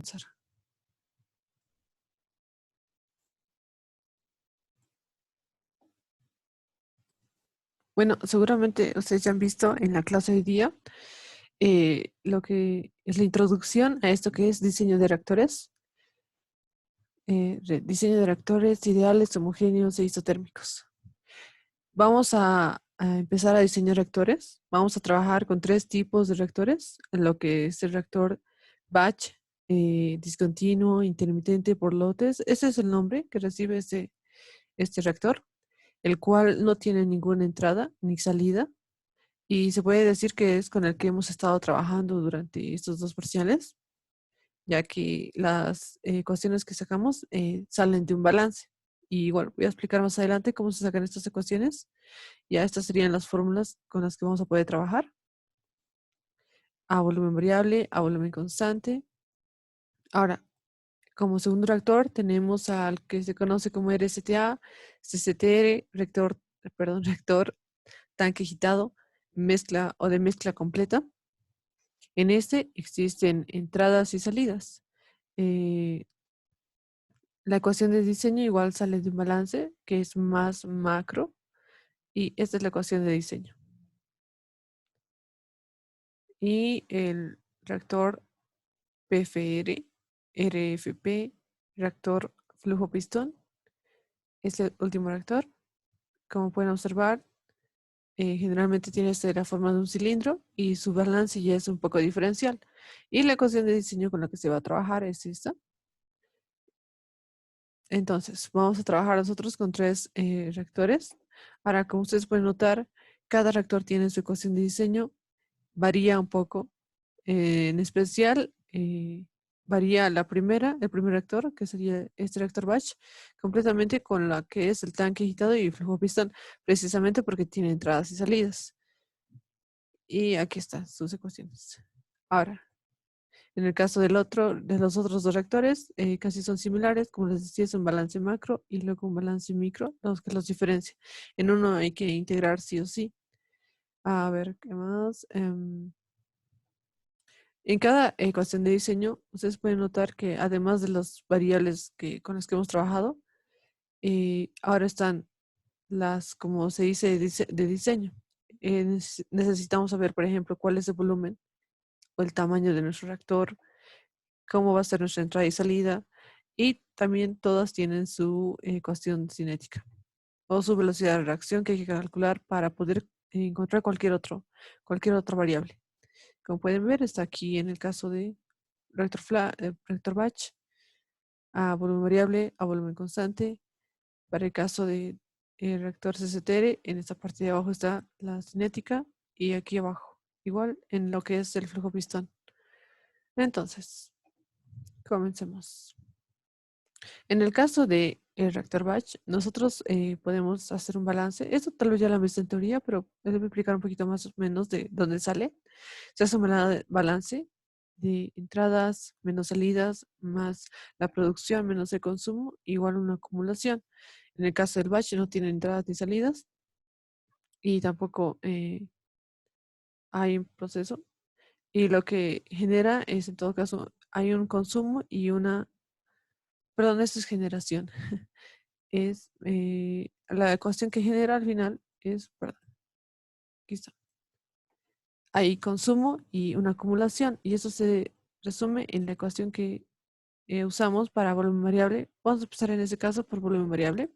comenzar. Bueno, seguramente ustedes ya han visto en la clase de hoy día lo que es la introducción a esto que es diseño de reactores. Diseño de reactores ideales, homogéneos e isotérmicos. Vamos a empezar a diseñar reactores. Vamos a trabajar con 3 tipos de reactores, en lo que es el reactor batch, discontinuo, intermitente por lotes. Ese es el nombre que recibe este reactor, el cual no tiene ninguna entrada ni salida. Y se puede decir que es con el que hemos estado trabajando durante estos 2 parciales, ya que las ecuaciones que sacamos salen de un balance. Y bueno, voy a explicar más adelante cómo se sacan estas ecuaciones. Ya estas serían las fórmulas con las que vamos a poder trabajar. A volumen variable, a volumen constante. Ahora, como segundo reactor tenemos al que se conoce como RSTA, CCTR, reactor tanque agitado, mezcla o de mezcla completa. En este existen entradas y salidas. Eh, la ecuación de diseño igual sale de un balance que es más macro y esta es la ecuación de diseño. Y el reactor PFR, RFP, reactor flujo pistón, es el último reactor. Como pueden observar, generalmente tiene la forma de un cilindro y su balance ya es un poco diferencial. Y la ecuación de diseño con la que se va a trabajar es esta. Entonces, vamos a trabajar nosotros con 3 reactores. Ahora, como ustedes pueden notar, cada reactor tiene su ecuación de diseño, varía un poco. En especial, varía el primer reactor, que sería este reactor batch, completamente con la que es el tanque agitado y flujo pistón, precisamente porque tiene entradas y salidas. Y aquí están sus ecuaciones. Ahora, en el caso de los otros 2 reactores, casi son similares. Como les decía, es un balance macro y luego un balance micro, los que los diferencia. En uno hay que integrar sí o sí. A ver, ¿qué más? En cada ecuación de diseño, ustedes pueden notar que además de las variables con las que hemos trabajado, ahora están las, como se dice, de diseño. Necesitamos saber, por ejemplo, cuál es el volumen o el tamaño de nuestro reactor, cómo va a ser nuestra entrada y salida, y también todas tienen su ecuación cinética o su velocidad de reacción que hay que calcular para poder encontrar cualquier otra variable. Como pueden ver, está aquí en el caso de reactor batch, a volumen variable, a volumen constante. Para el caso de reactor CCTR, en esta parte de abajo está la cinética y aquí abajo, igual en lo que es el flujo pistón. Entonces, comencemos. En el caso de el reactor batch, nosotros podemos hacer un balance. Esto tal vez ya lo han visto en teoría, pero les voy a explicar un poquito más o menos de dónde sale. Se hace un balance de entradas menos salidas, más la producción menos el consumo, igual una acumulación. En el caso del batch no tiene entradas ni salidas y tampoco hay un proceso. Y lo que genera es, en todo caso, hay un consumo y perdón, esto es generación. Es la ecuación que genera al final es, perdón, aquí está. Hay consumo y una acumulación y eso se resume en la ecuación que usamos para volumen variable. Vamos a empezar en este caso por volumen variable.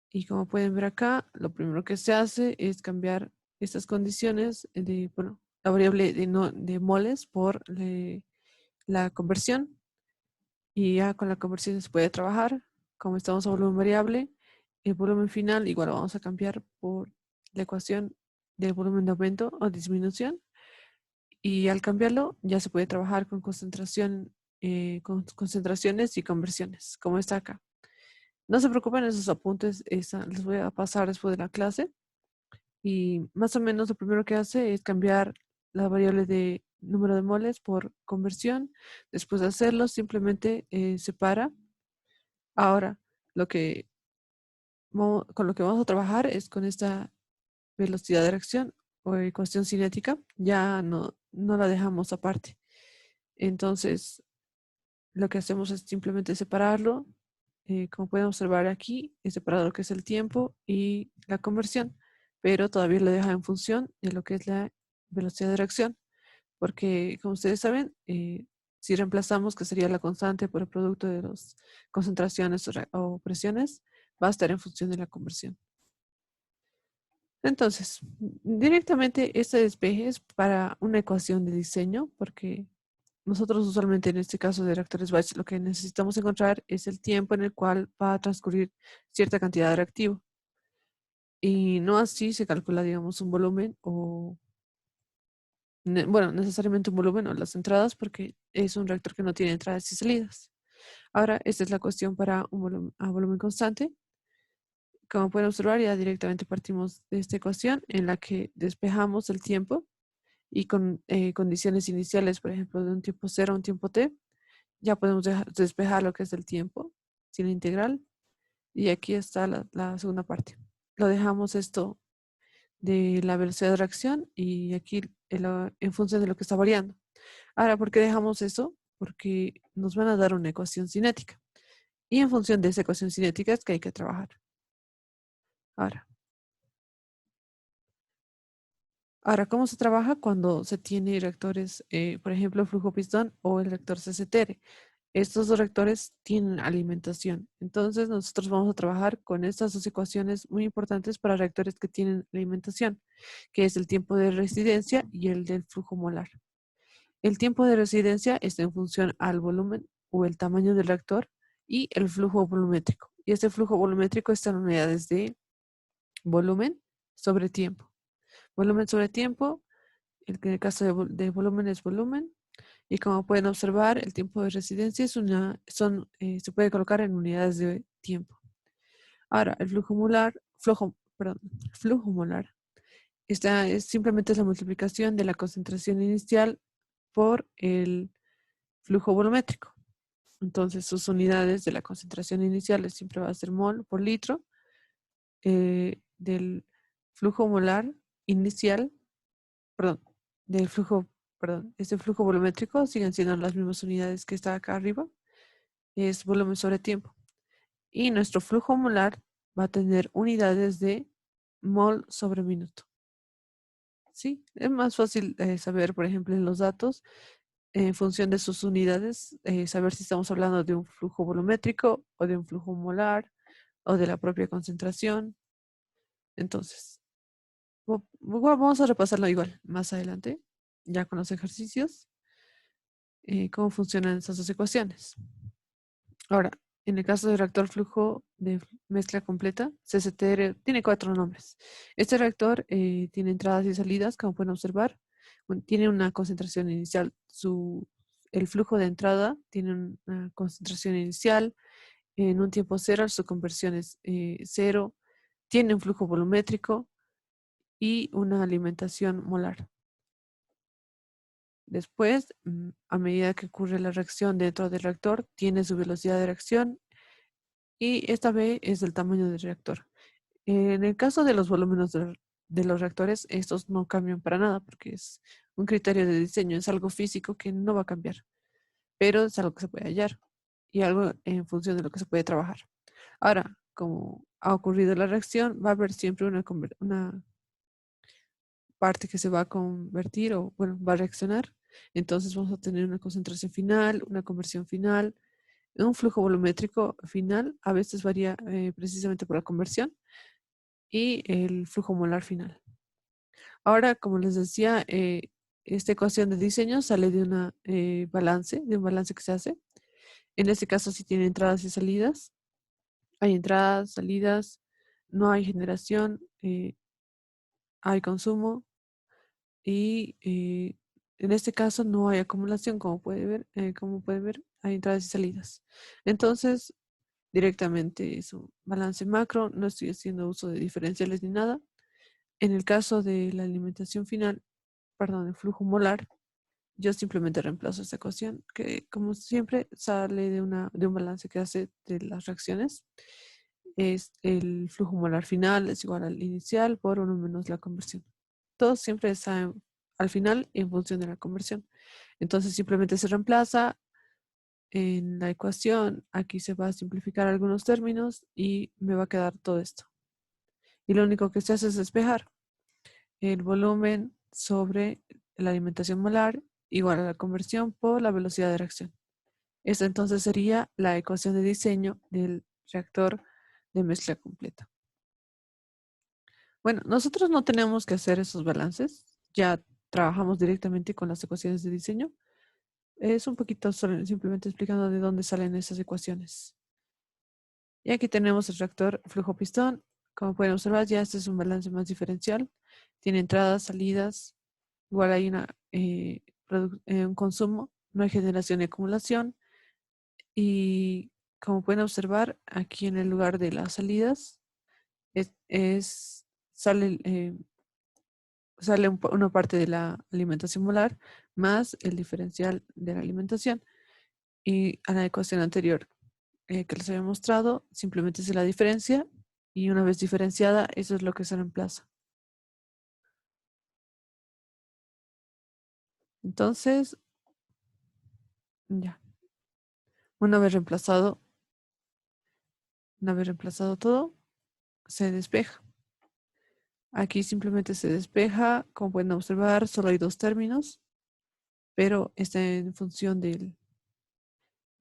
Y como pueden ver acá, lo primero que se hace es cambiar estas condiciones bueno, la variable de moles por la conversión. Y ya con la conversión se puede trabajar. Como estamos a volumen variable, el volumen final igual lo vamos a cambiar por la ecuación del volumen de aumento o disminución. Y al cambiarlo ya se puede trabajar con con concentraciones y conversiones, como está acá. No se preocupen, esos apuntes los voy a pasar después de la clase. Y más o menos lo primero que hace es cambiar la variable de número de moles por conversión. Después de hacerlo, simplemente separa. Ahora, lo que, con lo que vamos a trabajar es con esta velocidad de reacción o ecuación cinética. Ya no la dejamos aparte. Entonces, lo que hacemos es simplemente separarlo. Como pueden observar aquí, he separado lo que es el tiempo y la conversión, pero todavía lo deja en función de lo que es la velocidad de reacción, porque como ustedes saben, si reemplazamos que sería la constante por el producto de las concentraciones o presiones, va a estar en función de la conversión. Entonces, directamente este despeje es para una ecuación de diseño, porque nosotros usualmente en este caso de reactores batch lo que necesitamos encontrar es el tiempo en el cual va a transcurrir cierta cantidad de reactivo. Y no así se calcula, digamos, un volumen o, bueno, necesariamente un volumen o las entradas, porque es un reactor que no tiene entradas y salidas. Ahora, esta es la cuestión para un volumen, a volumen constante. Como pueden observar, ya directamente partimos de esta ecuación en la que despejamos el tiempo y con condiciones iniciales, por ejemplo, de un tiempo cero a un tiempo t, ya podemos despejar lo que es el tiempo sin la integral. Y aquí está la segunda parte. Lo dejamos esto de la velocidad de reacción y aquí en función de lo que está variando. Ahora, ¿por qué dejamos eso? Porque nos van a dar una ecuación cinética. Y en función de esa ecuación cinética es que hay que trabajar. Ahora, ¿cómo se trabaja cuando se tiene reactores, por ejemplo, flujo pistón o el reactor CCTR? Estos dos reactores tienen alimentación. Entonces, nosotros vamos a trabajar con estas dos ecuaciones muy importantes para reactores que tienen alimentación, que es el tiempo de residencia y el del flujo molar. El tiempo de residencia está en función al volumen o el tamaño del reactor y el flujo volumétrico. Y este flujo volumétrico está en unidades de volumen sobre tiempo. Volumen sobre tiempo, en el caso de volumen es volumen. Y como pueden observar, el tiempo de residencia se puede colocar en unidades de tiempo. Ahora, el flujo molar, esta simplemente es la multiplicación de la concentración inicial por el flujo volumétrico. Entonces, sus unidades de la concentración inicial siempre va a ser mol por litro del flujo molar inicial, perdón, del flujo, perdón, este flujo volumétrico siguen siendo las mismas unidades que está acá arriba, es volumen sobre tiempo. Y nuestro flujo molar va a tener unidades de mol sobre minuto. ¿Sí? Es más fácil saber, por ejemplo, en los datos, en función de sus unidades, saber si estamos hablando de un flujo volumétrico o de un flujo molar o de la propia concentración. Entonces, vamos a repasarlo igual más adelante, ya con los ejercicios, cómo funcionan esas dos ecuaciones. Ahora, en el caso del reactor flujo de mezcla completa, CCTR tiene 4 nombres. Este reactor tiene entradas y salidas, como pueden observar. Tiene una concentración inicial. El flujo de entrada tiene una concentración inicial en un tiempo cero, su conversión es cero. Tiene un flujo volumétrico y una alimentación molar. Después, a medida que ocurre la reacción dentro del reactor, tiene su velocidad de reacción y esta B es del tamaño del reactor. En el caso de los volúmenes de los reactores, estos no cambian para nada porque es un criterio de diseño, es algo físico que no va a cambiar, pero es algo que se puede hallar y algo en función de lo que se puede trabajar. Ahora, como ha ocurrido la reacción, va a haber siempre una parte que se va a convertir o, bueno, va a reaccionar. Entonces vamos a tener una concentración final, una conversión final, un flujo volumétrico final, a veces varía precisamente por la conversión, y el flujo molar final. Ahora, como les decía, esta ecuación de diseño sale de de un balance que se hace. En este caso, sí tiene entradas y salidas. Hay entradas, salidas, no hay generación, hay consumo y en este caso no hay acumulación, como puede ver, hay entradas y salidas. Entonces, directamente es un balance macro, no estoy haciendo uso de diferenciales ni nada. En el caso de la alimentación final, perdón, el flujo molar, yo simplemente reemplazo esta ecuación, que como siempre sale de un balance que hace de las reacciones. Es el flujo molar final es igual al inicial por 1 menos la conversión. Todo siempre está al final en función de la conversión. Entonces simplemente se reemplaza en la ecuación. Aquí se va a simplificar algunos términos y me va a quedar todo esto. Y lo único que se hace es despejar el volumen sobre la alimentación molar igual a la conversión por la velocidad de reacción. Esta entonces sería la ecuación de diseño del reactor de mezcla completa. Bueno, nosotros no tenemos que hacer esos balances, ya trabajamos directamente con las ecuaciones de diseño. Es un poquito simplemente explicando de dónde salen esas ecuaciones. Y aquí tenemos el reactor flujo-pistón. Como pueden observar, ya este es un balance más diferencial. Tiene entradas, salidas, igual hay un consumo, no hay generación y acumulación. Y como pueden observar, aquí en el lugar de las salidas sale, sale una parte de la alimentación molar más el diferencial de la alimentación. Y a la ecuación anterior que les había mostrado, simplemente es la diferencia y una vez diferenciada, eso es lo que se reemplaza. Entonces, ya, una vez reemplazado, todo, se despeja. Aquí simplemente se despeja, como pueden observar, solo hay dos términos, pero está en función de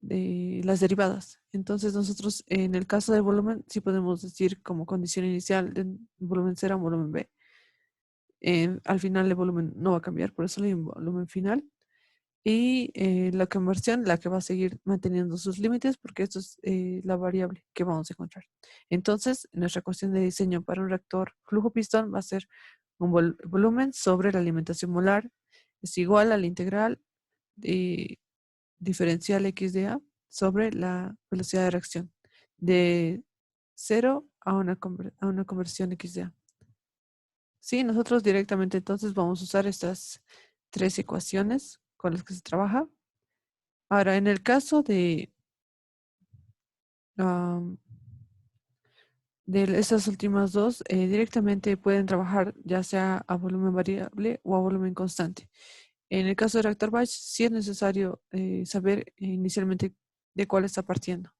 las derivadas. Entonces nosotros en el caso del volumen sí podemos decir como condición inicial de volumen 0 a volumen B. Al final el volumen no va a cambiar, por eso hay un volumen final. Y la conversión, la que va a seguir manteniendo sus límites, porque esto es la variable que vamos a encontrar. Entonces, nuestra cuestión de diseño para un reactor flujo-pistón va a ser un volumen sobre la alimentación molar es igual a la integral de diferencial x de a sobre la velocidad de reacción de 0 a a una conversión x de a. Sí, nosotros directamente entonces vamos a usar estas tres ecuaciones con las que se trabaja. Ahora, en el caso am, de esas últimas dos, directamente pueden trabajar ya sea a volumen variable o a volumen constante. En el caso del reactor batch, sí es necesario saber inicialmente de cuál está partiendo.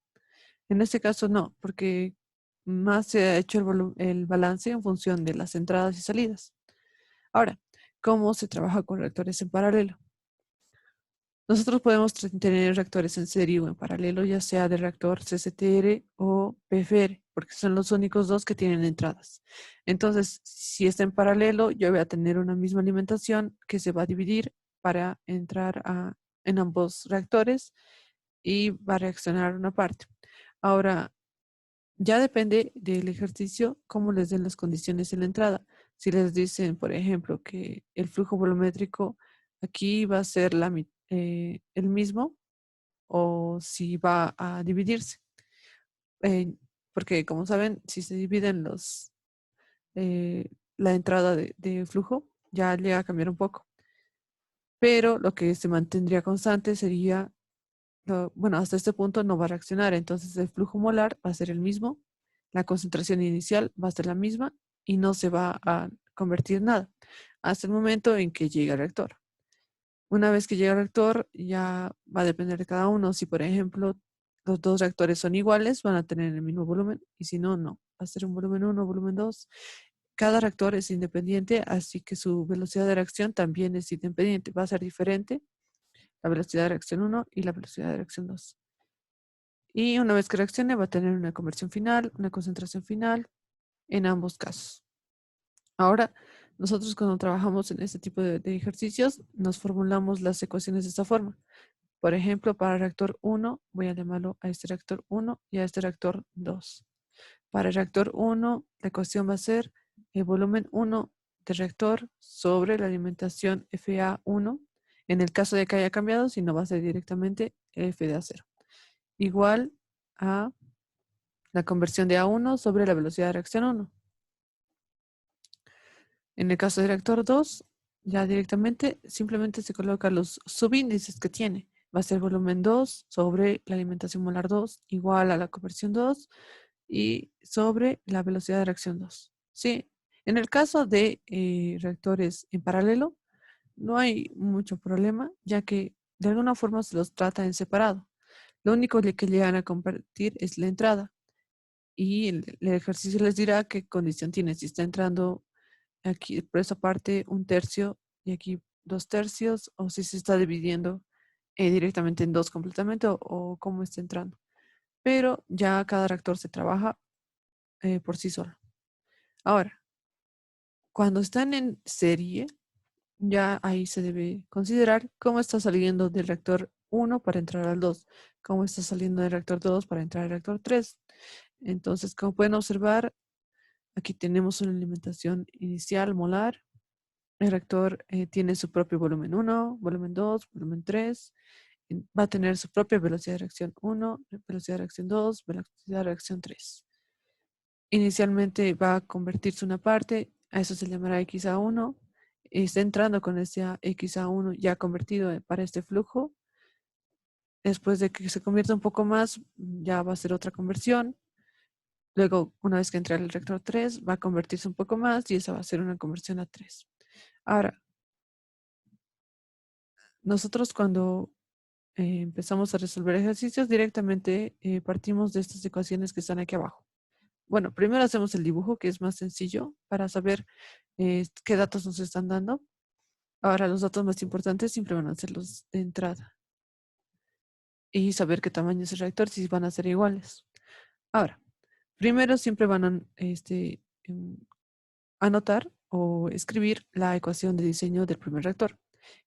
En este caso no, porque más se ha hecho el balance en función de las entradas y salidas. Ahora, ¿cómo se trabaja con reactores en paralelo? Nosotros podemos tener reactores en serie o en paralelo, ya sea de reactor CCTR o PFR, porque son los únicos dos que tienen entradas. Entonces, si está en paralelo, yo voy a tener una misma alimentación que se va a dividir para entrar en ambos reactores y va a reaccionar una parte. Ahora, ya depende del ejercicio, cómo les den las condiciones en la entrada. Si les dicen, por ejemplo, que el flujo volumétrico aquí va a ser el mismo o si va a dividirse. Eh, porque como saben, si se dividen eh, la entrada de flujo, ya llega a cambiar un poco. Pero lo que se mantendría constante sería, bueno, hasta este punto no va a reaccionar, entonces el flujo molar va a ser el mismo, la concentración inicial va a ser la misma y no se va a convertir nada hasta el momento en que llega el reactor. Una vez que llega el reactor, ya va a depender de cada uno. Si, por ejemplo, los dos reactores son iguales, van a tener el mismo volumen, y si no, no. Va a ser un volumen 1, volumen 2. Cada reactor es independiente, así que su velocidad de reacción también es independiente. Va a ser diferente la velocidad de reacción 1 y la velocidad de reacción 2. Y una vez que reaccione, va a tener una conversión final, una concentración final en ambos casos. Ahora, nosotros cuando trabajamos en este tipo de ejercicios, nos formulamos las ecuaciones de esta forma. Por ejemplo, para el reactor 1, voy a llamarlo a este reactor 1 y a este reactor 2. Para el reactor 1, la ecuación va a ser el volumen 1 del reactor sobre la alimentación FA1. En el caso de que haya cambiado, si no va a ser directamente F de A0. Igual a la conversión de A1 sobre la velocidad de reacción 1. En el caso del reactor 2, ya directamente simplemente se colocan los subíndices que tiene. Va a ser volumen 2 sobre la alimentación molar 2 igual a la conversión 2 y sobre la velocidad de reacción 2. Sí, en el caso de reactores en paralelo, no hay mucho problema, ya que de alguna forma se los trata en separado. Lo único que llegan a compartir es la entrada y el ejercicio les dirá qué condición tiene, si está entrando aquí por esa parte un tercio y aquí dos tercios, o si se está dividiendo directamente en dos completamente o cómo está entrando. Pero ya cada reactor se trabaja por sí solo. Ahora, cuando están en serie, ya ahí se debe considerar cómo está saliendo del reactor 1 para entrar al 2, cómo está saliendo del reactor 2 para entrar al reactor 3. Entonces, como pueden observar, aquí tenemos una alimentación inicial molar. El reactor tiene su propio volumen 1, volumen 2, volumen 3. Va a tener su propia velocidad de reacción 1, velocidad de reacción 2, velocidad de reacción 3. Inicialmente va a convertirse una parte, a eso se llamará XA1. Está entrando con este XA1 ya convertido para este flujo. Después de que se convierta un poco más, ya va a ser otra conversión. Luego, una vez que entre el reactor 3, va a convertirse un poco más y esa va a ser una conversión a 3. Ahora, nosotros cuando empezamos a resolver ejercicios, directamente partimos de estas ecuaciones que están aquí abajo. Bueno, primero hacemos el dibujo, que es más sencillo, para saber qué datos nos están dando. Ahora, los datos más importantes siempre van a ser los de entrada. Y saber qué tamaño es el reactor, si van a ser iguales. Ahora, primero siempre van a anotar o escribir la ecuación de diseño del primer reactor,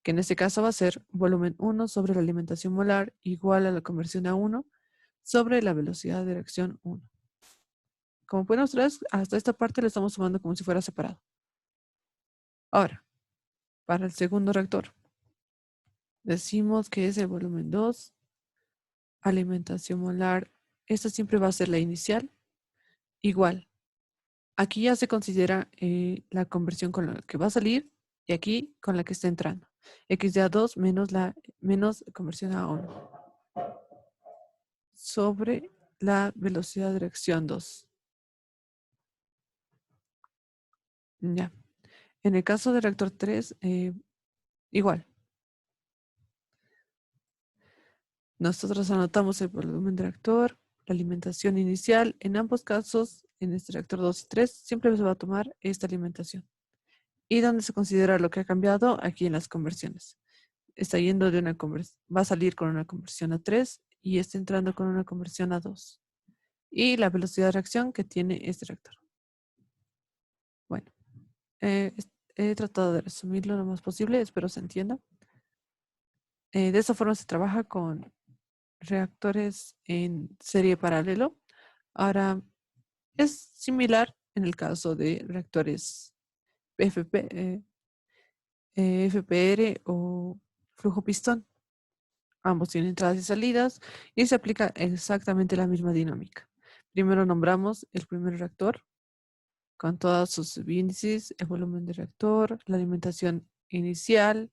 que en este caso va a ser volumen 1 sobre la alimentación molar igual a la conversión a 1 sobre la velocidad de reacción 1. Como pueden observar, hasta esta parte lo estamos tomando como si fuera separado. Ahora, para el segundo reactor, decimos que es el volumen 2, alimentación molar. Esta siempre va a ser la inicial, igual. Aquí ya se considera la conversión con la que va a salir y aquí con la que está entrando. X de A2 menos conversión a 1 sobre la velocidad de reacción 2. Ya. En el caso del reactor 3, igual. Nosotros anotamos el volumen del reactor, la alimentación inicial. En ambos casos, en este reactor 2 y 3, siempre se va a tomar esta alimentación. ¿Y dónde se considera lo que ha cambiado? Aquí en las conversiones. Está yendo de una conversión, va a salir con una conversión a 3 y está entrando con una conversión a 2. Y la velocidad de reacción que tiene este reactor. Bueno, he tratado de resumirlo lo más posible, espero se entienda. De esa forma se trabaja con reactores en serie paralelo. Ahora, es similar en el caso de reactores FPR o flujo pistón. Ambos tienen entradas y salidas y se aplica exactamente la misma dinámica. Primero nombramos el primer reactor con todos sus subíndices, el volumen del reactor, la alimentación inicial,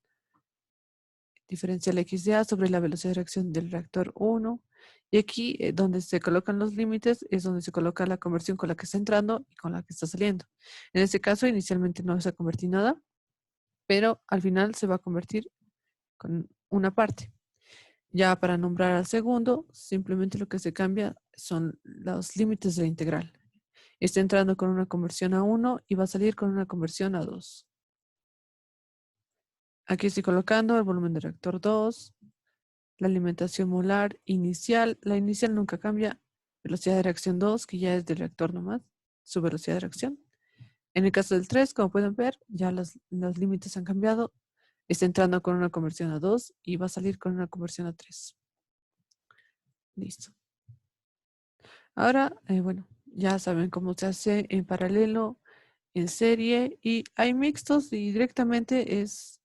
diferencial XDA sobre la velocidad de reacción del reactor 1. Y aquí, donde se colocan los límites, es donde se coloca la conversión con la que está entrando y con la que está saliendo. En este caso, inicialmente no se ha convertido nada, pero al final se va a convertir con una parte. Ya para nombrar al segundo, simplemente lo que se cambia son los límites de la integral. Está entrando con una conversión a 1 y va a salir con una conversión a 2. Aquí estoy colocando el volumen del reactor 2, la alimentación molar inicial. La inicial nunca cambia. Velocidad de reacción 2, que ya es del reactor nomás, su velocidad de reacción. En el caso del 3, como pueden ver, ya los límites han cambiado. Está entrando con una conversión a 2 y va a salir con una conversión a 3. Listo. Ahora, bueno, ya saben cómo se hace en paralelo, en serie y hay mixtos y directamente es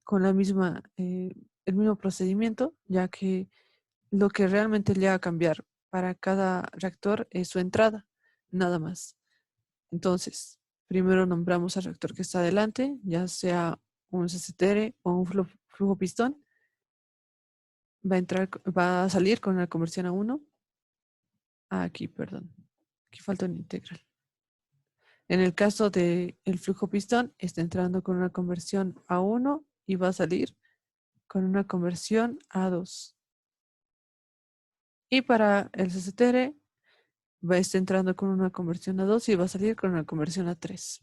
con el mismo procedimiento, ya que lo que realmente le va a cambiar para cada reactor es su entrada, nada más. Entonces, primero nombramos al reactor que está adelante, ya sea un CCTR o un flujo pistón. Va a salir con la conversión a 1. Aquí, perdón. Aquí falta un integral. En el caso del flujo pistón, está entrando con una conversión a 1 y va a salir con una conversión a 2. Y para el CCTR, va a estar entrando con una conversión a 2 y va a salir con una conversión a 3.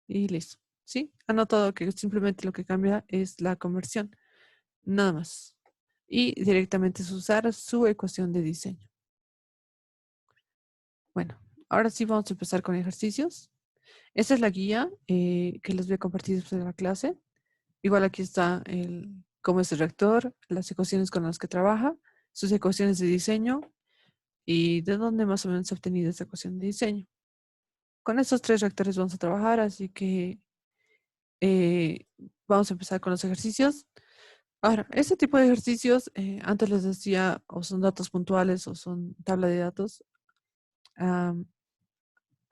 Y listo. ¿Sí? Ha notado que simplemente lo que cambia es la conversión. Nada más. Y directamente es usar su ecuación de diseño. Bueno, ahora sí vamos a empezar con ejercicios. Esta es la guía que les voy a compartir después de la clase. Igual aquí está cómo es el reactor, las ecuaciones con las que trabaja, sus ecuaciones de diseño y de dónde más o menos se ha obtenido esta ecuación de diseño. Con estos tres reactores vamos a trabajar, así que eh, vamos a empezar con los ejercicios. Ahora, este tipo de ejercicios, antes les decía, o son datos puntuales o son tabla de datos. Am,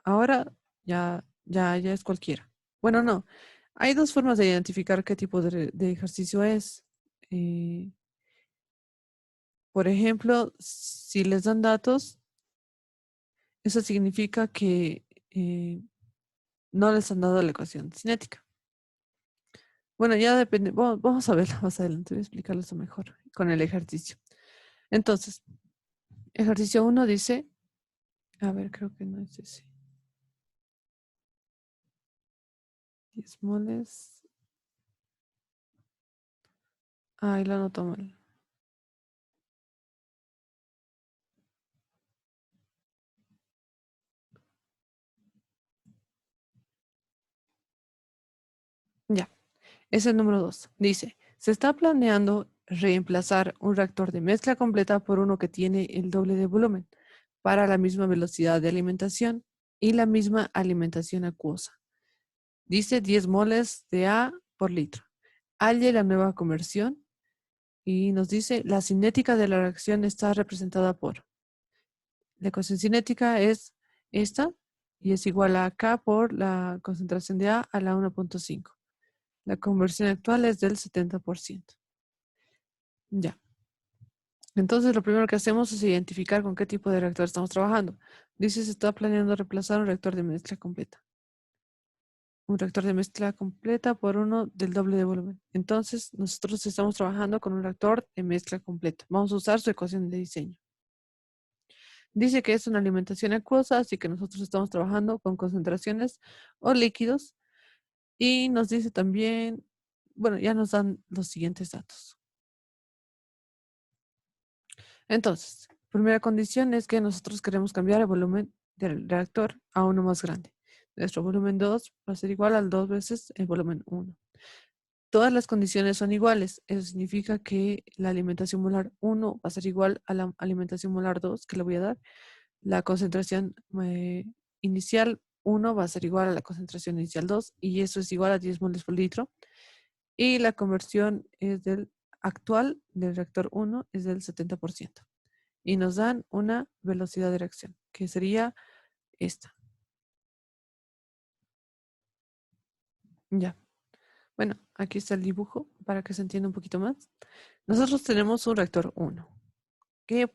Ahora ya es cualquiera. Bueno, no. Hay dos formas de identificar qué tipo de ejercicio es. Eh, por ejemplo, si les dan datos, eso significa que no les han dado la ecuación cinética. Bueno, ya depende. Vamos a verlo más adelante. Voy a explicarlo eso mejor con el ejercicio. Entonces, ejercicio uno dice, a ver, creo que no es ese. 10 moles. Ay, lo anoto mal. Ya. Es el número 2. Dice, se está planeando reemplazar un reactor de mezcla completa por uno que tiene el doble de volumen para la misma velocidad de alimentación y la misma alimentación acuosa. Dice 10 moles de A por litro. Halle la nueva conversión y nos dice la cinética de la reacción está representada por. La ecuación cinética es esta y es igual a K por la concentración de A la 1.5. La conversión actual es del 70%. Ya. Entonces, lo primero que hacemos es identificar con qué tipo de reactor estamos trabajando. Dice, se está planeando reemplazar un reactor de mezcla completa. Un reactor de mezcla completa por uno del doble de volumen. Entonces, nosotros estamos trabajando con un reactor de mezcla completa. Vamos a usar su ecuación de diseño. Dice que es una alimentación acuosa, así que nosotros estamos trabajando con concentraciones o líquidos. Y nos dice también, bueno, ya nos dan los siguientes datos. Entonces, primera condición es que nosotros queremos cambiar el volumen del reactor a uno más grande. Nuestro volumen 2 va a ser igual al 2 veces el volumen 1. Todas las condiciones son iguales. Eso significa que la alimentación molar 1 va a ser igual a la alimentación molar 2 que le voy a dar. La concentración inicial 1 va a ser igual a la concentración inicial 2 y eso es igual a 10 moles por litro. Y la conversión es del actual del reactor 1 es del 70%. Y nos dan una velocidad de reacción, que sería esta. Ya. Bueno, aquí está el dibujo para que se entienda un poquito más. Nosotros tenemos un reactor 1, que,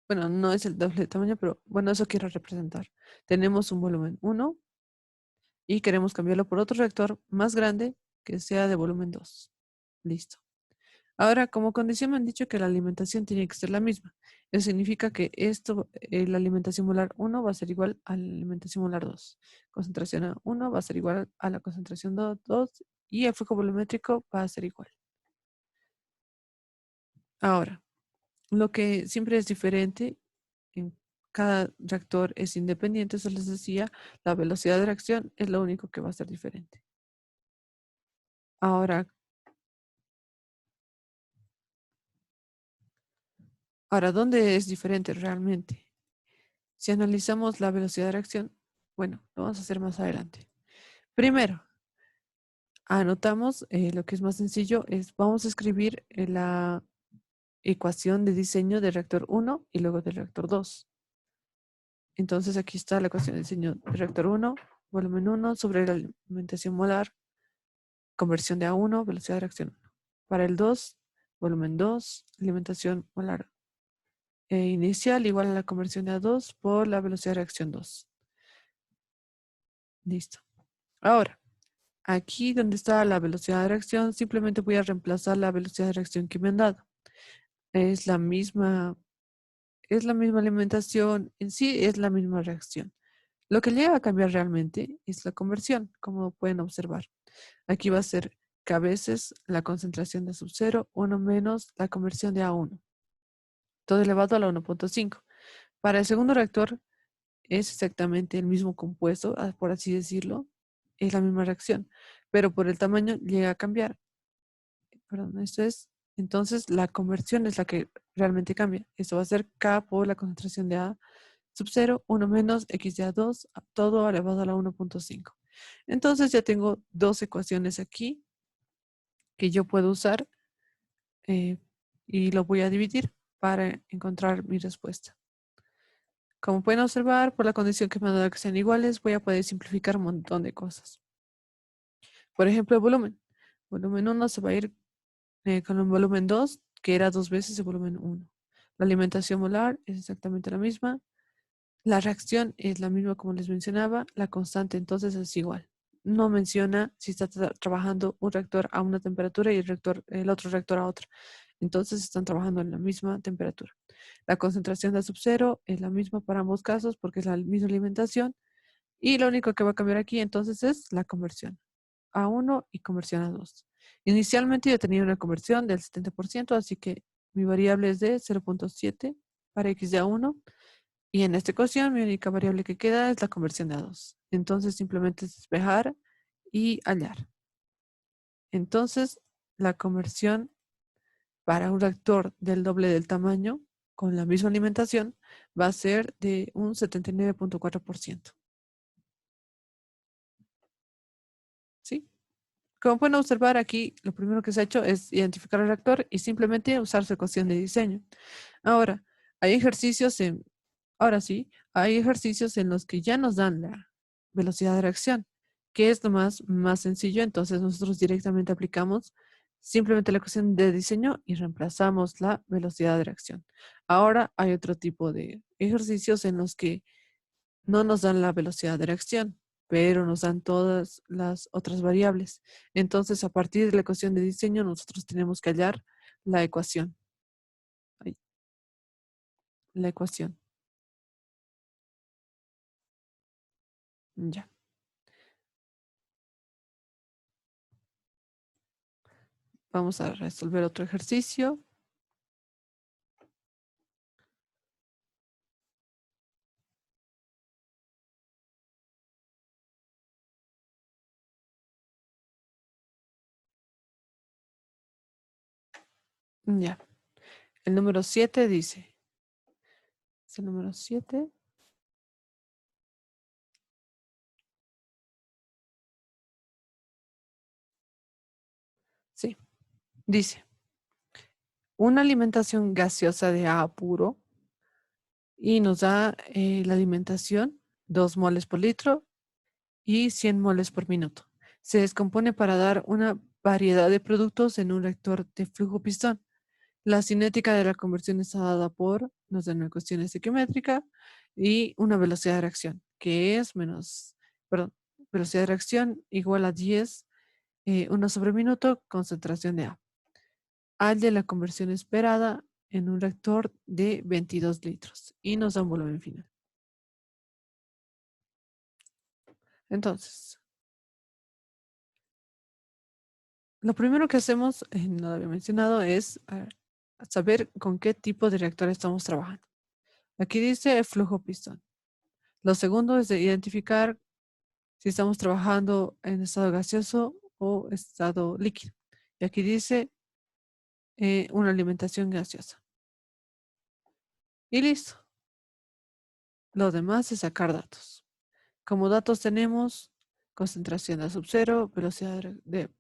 bueno, no es el doble de tamaño, pero bueno, eso quiero representar. Tenemos un volumen 1 y queremos cambiarlo por otro reactor más grande que sea de volumen 2. Listo. Ahora, como condición me han dicho que la alimentación tiene que ser la misma. Eso significa que la alimentación molar 1 va a ser igual a la alimentación molar 2. Concentración a 1 va a ser igual a la concentración 2 y el flujo volumétrico va a ser igual. Ahora, lo que siempre es diferente en cada reactor es independiente, eso les decía, la velocidad de reacción es lo único que va a ser diferente. Ahora, ¿dónde es diferente realmente? Si analizamos la velocidad de reacción, bueno, lo vamos a hacer más adelante. Primero, anotamos lo que es más sencillo, vamos a escribir la ecuación de diseño del reactor 1 y luego del reactor 2. Entonces aquí está la ecuación de diseño del reactor 1, volumen 1 sobre la alimentación molar, conversión de A1, velocidad de reacción 1. Para el 2, volumen 2, alimentación molar inicial igual a la conversión de A2 por la velocidad de reacción 2. Listo. Ahora, aquí donde está la velocidad de reacción, simplemente voy a reemplazar la velocidad de reacción que me han dado. Es la misma, es la misma alimentación, en sí es la misma reacción. Lo que llega a cambiar realmente es la conversión, como pueden observar. Aquí va a ser que a veces la concentración de sub 0, 1 menos la conversión de A1, todo elevado a la 1.5. Para el segundo reactor es exactamente el mismo compuesto, por así decirlo, es la misma reacción, pero por el tamaño llega a cambiar. Perdón, esto es, entonces la conversión es la que realmente cambia. Esto va a ser K por la concentración de A sub 0, 1 menos X de A2, todo elevado a la 1.5. Entonces ya tengo dos ecuaciones aquí que yo puedo usar eh, y lo voy a dividir para encontrar mi respuesta. Como pueden observar, por la condición que me han dado que sean iguales, voy a poder simplificar un montón de cosas. Por ejemplo, el volumen. Volumen 1 se va a ir con el volumen 2, que era 2 veces el volumen 1. La alimentación molar es exactamente la misma. La reacción es la misma como les mencionaba. La constante entonces es igual. No menciona si está trabajando un reactor a una temperatura y el otro reactor a otra. Entonces están trabajando en la misma temperatura. La concentración de sub 0 es la misma para ambos casos porque es la misma alimentación. Y lo único que va a cambiar aquí entonces es la conversión a 1 y conversión a 2. Inicialmente yo tenía una conversión del 70%, así que mi variable es de 0.7 para x de A1. Y en esta ecuación mi única variable que queda es la conversión de A2. Entonces simplemente es despejar y hallar. Entonces la conversión para un reactor del doble del tamaño con la misma alimentación va a ser de un 79.4%. ¿Sí? Como pueden observar aquí, lo primero que se ha hecho es identificar el reactor y simplemente usar su ecuación de diseño. Ahora, hay ejercicios en, ahora sí, hay ejercicios en los que ya nos dan la velocidad de reacción, que es lo más sencillo. Entonces nosotros directamente aplicamos simplemente la ecuación de diseño y reemplazamos la velocidad de reacción. Ahora hay otro tipo de ejercicios en los que no nos dan la velocidad de reacción, pero nos dan todas las otras variables. Entonces, a partir de la ecuación de diseño, nosotros tenemos que hallar la ecuación. Ahí, la ecuación. Ya. Vamos a resolver otro ejercicio. Ya. El número 7 dice, ¿es el número 7? Sí. Dice, una alimentación gaseosa de A puro y nos da la alimentación 2 moles por litro y 100 moles por minuto. Se descompone para dar una variedad de productos en un reactor de flujo pistón. La cinética de la conversión está dada por, nos dan una cuestión estequiométrica y una velocidad de reacción, que es menos, perdón, velocidad de reacción igual a 10, 1 sobre minuto, concentración de A. Al de la conversión esperada en un reactor de 22 litros y nos da un volumen final. Entonces, lo primero que hacemos, no lo había mencionado, es saber con qué tipo de reactor estamos trabajando. Aquí dice flujo pistón. Lo segundo es de identificar si estamos trabajando en estado gaseoso o estado líquido. Y aquí dice una alimentación gaseosa. Y listo. Lo demás es sacar datos. Como datos tenemos concentración de sub 0, velocidad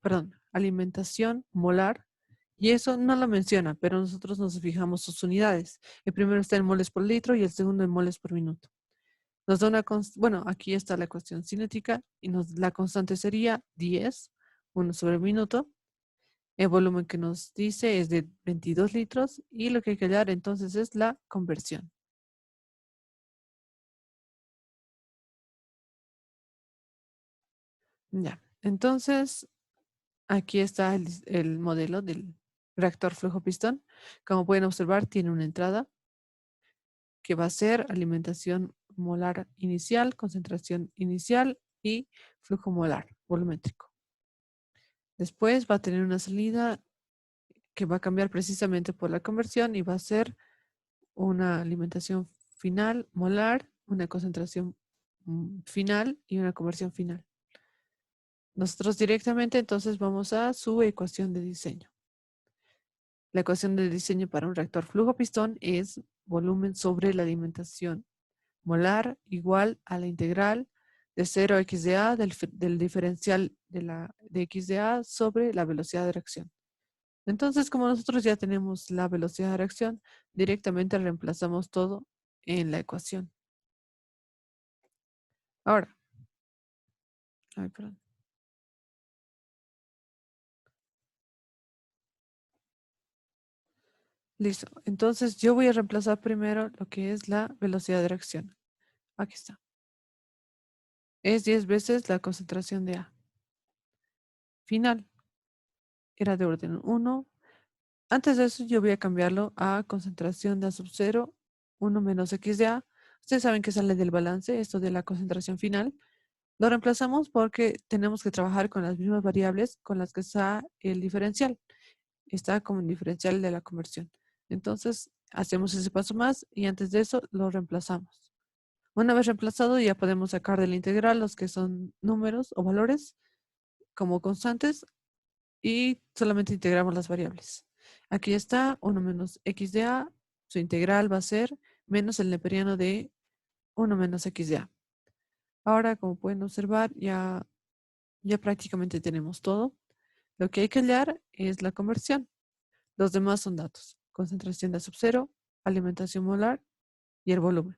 perdón, alimentación molar. Y eso no lo menciona, pero nosotros nos fijamos sus unidades. El primero está en moles por litro y el segundo en moles por minuto. Nos da una, bueno, aquí está la cuestión cinética y la constante sería 10, 1 sobre minuto. El volumen que nos dice es de 22 litros y lo que hay que hallar entonces es la conversión. Ya, entonces aquí está el modelo del reactor flujo pistón. Como pueden observar, tiene una entrada que va a ser alimentación molar inicial, concentración inicial y flujo molar volumétrico. Después va a tener una salida que va a cambiar precisamente por la conversión y va a ser una alimentación final molar, una concentración final y una conversión final. Nosotros directamente entonces vamos a su ecuación de diseño. La ecuación de diseño para un reactor flujo pistón es volumen sobre la alimentación molar igual a la integral de 0 a x de a del diferencial de x de a sobre la velocidad de reacción. Entonces, como nosotros ya tenemos la velocidad de reacción, directamente reemplazamos todo en la ecuación. Ahora, ay, perdón. Listo. Entonces, yo voy a reemplazar primero lo que es la velocidad de reacción. Aquí está. Es 10 veces la concentración de A. Final. Era de orden 1. Antes de eso, yo voy a cambiarlo a concentración de A sub 0, 1 menos X de A. Ustedes saben que sale del balance, esto de la concentración final. Lo reemplazamos porque tenemos que trabajar con las mismas variables con las que está el diferencial. Está como el diferencial de la conversión. Entonces, hacemos ese paso más y antes de eso lo reemplazamos. Una vez reemplazado, ya podemos sacar de la integral los que son números o valores como constantes y solamente integramos las variables. Aquí está 1 menos x de a, su integral va a ser menos el neperiano de 1 menos x de a. Ahora, como pueden observar, ya prácticamente tenemos todo. Lo que hay que hallar es la conversión. Los demás son datos. Concentración de A sub 0, alimentación molar y el volumen.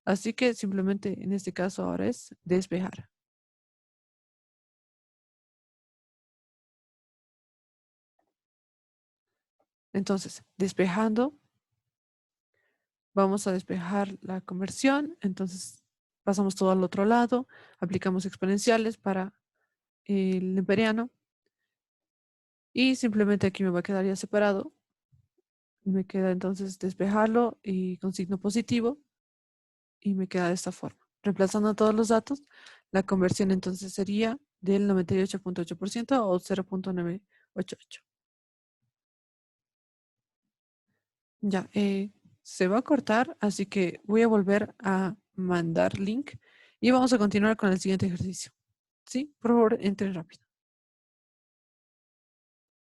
Así que simplemente en este caso ahora es despejar. Entonces, despejando, vamos a despejar la conversión. Entonces, pasamos todo al otro lado, aplicamos exponenciales para el neperiano y simplemente aquí me va a quedar ya separado. Me queda entonces despejarlo y con signo positivo y me queda de esta forma. Reemplazando todos los datos, la conversión entonces sería del 98.8% o 0.988. Ya, se va a cortar, así que voy a volver a mandar link y vamos a continuar con el siguiente ejercicio. ¿Sí? Por favor, entre rápido.